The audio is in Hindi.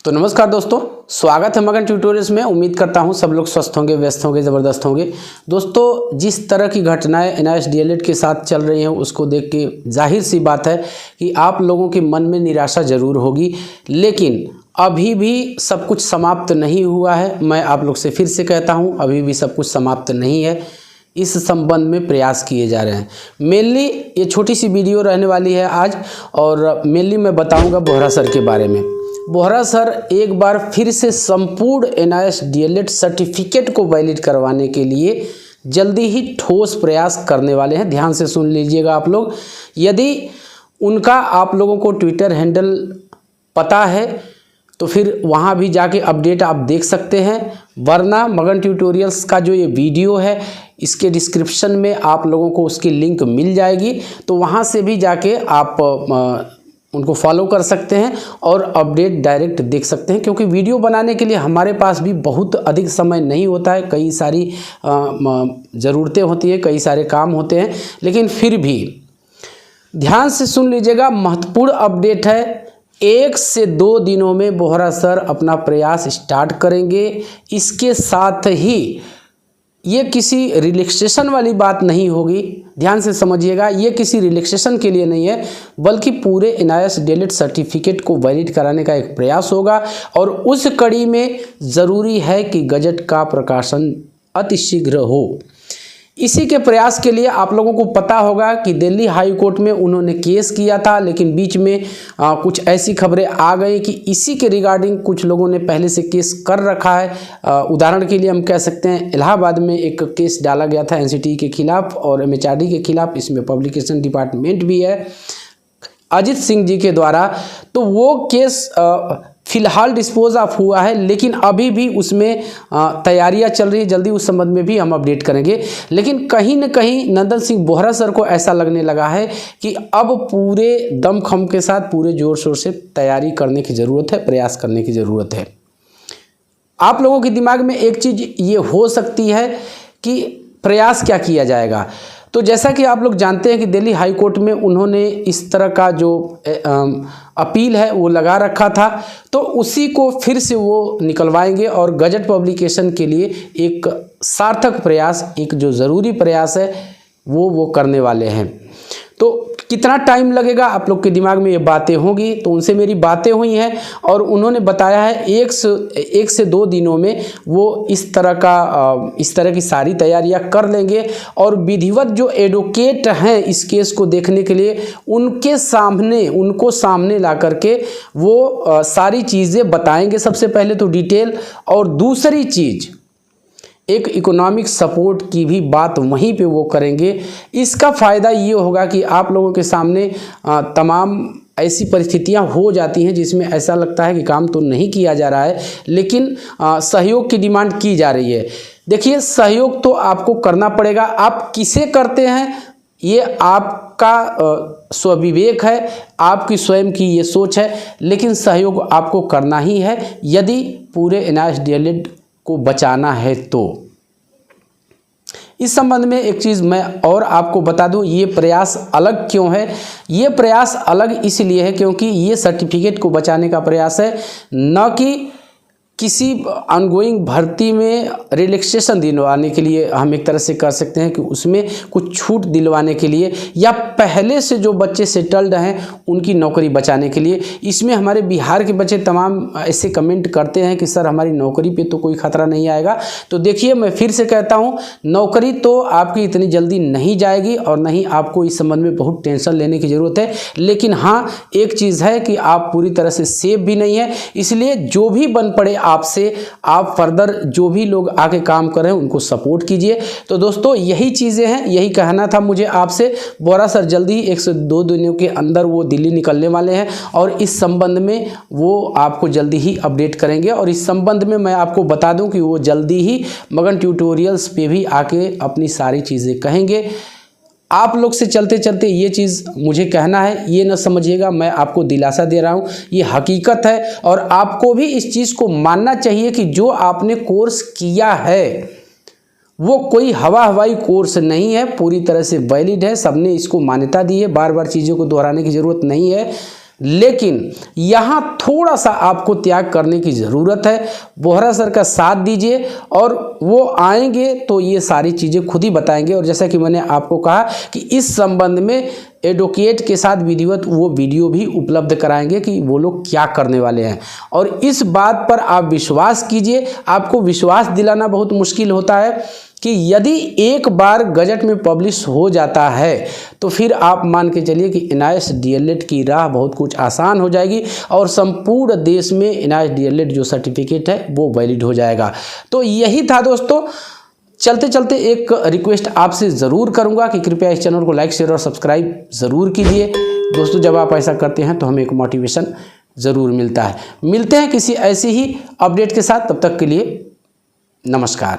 तो नमस्कार दोस्तों, स्वागत है मगन ट्यूटोरियल्स में। उम्मीद करता हूं सब लोग स्वस्थ होंगे, व्यस्त होंगे, ज़बरदस्त होंगे। दोस्तों, जिस तरह की घटनाएं एनआईएस डीएलएड के साथ चल रही हैं उसको देख के जाहिर सी बात है कि आप लोगों के मन में निराशा ज़रूर होगी, लेकिन अभी भी सब कुछ समाप्त नहीं हुआ है। मैं आप लोग से फिर से कहता हूँ, अभी भी सब कुछ समाप्त नहीं है। इस संबंध में प्रयास किए जा रहे हैं। मेनली ये छोटी सी वीडियो रहने वाली है आज, और मेनली मैं बताऊँगा बोहरा सर के बारे में। बोहरा सर एक बार फिर से संपूर्ण एनआईएस डीएलएड सर्टिफिकेट को वैलिड करवाने के लिए जल्दी ही ठोस प्रयास करने वाले हैं। ध्यान से सुन लीजिएगा आप लोग। यदि उनका आप लोगों को ट्विटर हैंडल पता है तो फिर वहाँ भी जाके अपडेट आप देख सकते हैं, वरना मगन ट्यूटोरियल्स का जो ये वीडियो है इसके डिस्क्रिप्शन में आप लोगों को उसकी लिंक मिल जाएगी, तो वहाँ से भी जाके आप उनको फॉलो कर सकते हैं और अपडेट डायरेक्ट देख सकते हैं। क्योंकि वीडियो बनाने के लिए हमारे पास भी बहुत अधिक समय नहीं होता है, कई सारी ज़रूरतें होती हैं, कई सारे काम होते हैं, लेकिन फिर भी ध्यान से सुन लीजिएगा। महत्वपूर्ण अपडेट है, 1 से 2 दिनों में बोहरा सर अपना प्रयास स्टार्ट करेंगे। इसके साथ ही ये किसी रिलैक्सेशन वाली बात नहीं होगी, ध्यान से समझिएगा। ये किसी रिलैक्सेशन के लिए नहीं है, बल्कि पूरे एनआईएस डीएलएड सर्टिफिकेट को वैलिड कराने का एक प्रयास होगा। और उस कड़ी में ज़रूरी है कि गजट का प्रकाशन अतिशीघ्र हो। इसी के प्रयास के लिए आप लोगों को पता होगा कि दिल्ली हाई कोर्ट में उन्होंने केस किया था, लेकिन बीच में कुछ ऐसी खबरें आ गई कि इसी के रिगार्डिंग कुछ लोगों ने पहले से केस कर रखा है। उदाहरण के लिए हम कह सकते हैं, इलाहाबाद में एक केस डाला गया था एनसीटी के खिलाफ और एमएचआरडी के खिलाफ, इसमें पब्लिकेशन डिपार्टमेंट भी है अजित सिंह जी के द्वारा। तो वो केस फिलहाल डिस्पोज ऑफ हुआ है, लेकिन अभी भी उसमें तैयारियां चल रही है। जल्दी उस संबंध में भी हम अपडेट करेंगे। लेकिन कहीं न कहीं नंदन सिंह बोहरा सर को ऐसा लगने लगा है कि अब पूरे दमखम के साथ, पूरे जोर शोर से तैयारी करने की ज़रूरत है, प्रयास करने की ज़रूरत है। आप लोगों के दिमाग में एक चीज़ ये हो सकती है कि प्रयास क्या किया जाएगा। तो जैसा कि आप लोग जानते हैं कि दिल्ली हाई कोर्ट में उन्होंने इस तरह का जो अपील है वो लगा रखा था, तो उसी को फिर से वो निकलवाएंगे और गजट पब्लिकेशन के लिए एक सार्थक प्रयास, एक जो ज़रूरी प्रयास है वो करने वाले हैं। तो कितना टाइम लगेगा, आप लोग के दिमाग में ये बातें होंगी। तो उनसे मेरी बातें हुई हैं और उन्होंने बताया है 1 से 2 दिनों में वो इस तरह की सारी तैयारियां कर लेंगे। और विधिवत जो एडवोकेट हैं इस केस को देखने के लिए, उनको सामने ला करके वो सारी चीज़ें बताएंगे। सबसे पहले तो डिटेल, और दूसरी चीज़ एक इकोनॉमिक सपोर्ट की भी बात वहीं पे वो करेंगे। इसका फ़ायदा ये होगा कि आप लोगों के सामने तमाम ऐसी परिस्थितियां हो जाती हैं जिसमें ऐसा लगता है कि काम तो नहीं किया जा रहा है, लेकिन सहयोग की डिमांड की जा रही है। देखिए, सहयोग तो आपको करना पड़ेगा। आप किसे करते हैं ये आपका स्वविवेक है, आपकी स्वयं की ये सोच है, लेकिन सहयोग आपको करना ही है यदि पूरे एनआईएस डीएलएड को बचाना है। तो इस संबंध में एक चीज़ मैं और आपको बता दूं, ये प्रयास अलग क्यों है। ये प्रयास अलग इसलिए है क्योंकि ये सर्टिफिकेट को बचाने का प्रयास है, न कि किसी ऑनगोइंग भर्ती में रिलैक्सेशन दिलवाने के लिए हम एक तरह से कर सकते हैं कि उसमें कुछ छूट दिलवाने के लिए, या पहले से जो बच्चे सेटल्ड हैं उनकी नौकरी बचाने के लिए। इसमें हमारे बिहार के बच्चे तमाम ऐसे कमेंट करते हैं कि सर हमारी नौकरी पे तो कोई ख़तरा नहीं आएगा। तो देखिए, मैं फिर से कहता हूँ, नौकरी तो आपकी इतनी जल्दी नहीं जाएगी और नहीं आपको इस संबंध में बहुत टेंशन लेने की ज़रूरत है। लेकिन हाँ, एक चीज़ है कि आप पूरी तरह से सेफ भी नहीं है, इसलिए जो भी बन पड़े आपसे, आप फर्दर जो भी लोग आके काम कर रहे हैं उनको सपोर्ट कीजिए। तो दोस्तों, यही चीज़ें हैं, यही कहना था मुझे आपसे। बोहरा सर जल्दी 1 से 2 दिनों के अंदर वो दिल्ली निकलने वाले हैं और इस संबंध में वो आपको जल्दी ही अपडेट करेंगे। और इस संबंध में मैं आपको बता दूं कि वो जल्दी ही मगन ट्यूटोरियल्स पे भी आके अपनी सारी चीज़ें कहेंगे। आप लोग से चलते चलते ये चीज़ मुझे कहना है, ये न समझिएगा मैं आपको दिलासा दे रहा हूँ, ये हकीकत है। और आपको भी इस चीज़ को मानना चाहिए कि जो आपने कोर्स किया है वो कोई हवाई कोर्स नहीं है, पूरी तरह से वैलिड है। सबने इसको मान्यता दी है, बार बार चीज़ों को दोहराने की ज़रूरत नहीं है। लेकिन यहाँ थोड़ा सा आपको त्याग करने की ज़रूरत है। बोहरा सर का साथ दीजिए और वो आएंगे तो ये सारी चीज़ें खुद ही बताएंगे। और जैसा कि मैंने आपको कहा कि इस संबंध में एडवोकेट के साथ विधिवत वो वीडियो भी उपलब्ध कराएंगे कि वो लोग क्या करने वाले हैं। और इस बात पर आप विश्वास कीजिए, आपको विश्वास दिलाना बहुत मुश्किल होता है कि यदि एक बार गजट में पब्लिश हो जाता है तो फिर आप मान के चलिए कि NIS DLED की राह बहुत कुछ आसान हो जाएगी और संपूर्ण देश में NIS DLED जो सर्टिफिकेट है वो वैलिड हो जाएगा। तो यही था दोस्तों। चलते चलते एक रिक्वेस्ट आपसे ज़रूर करूंगा कि कृपया इस चैनल को लाइक शेयर और सब्सक्राइब ज़रूर कीजिए दोस्तों। जब आप ऐसा करते हैं तो हमें एक मोटिवेशन ज़रूर मिलता है। मिलते हैं किसी ऐसी ही अपडेट के साथ, तब तक के लिए नमस्कार।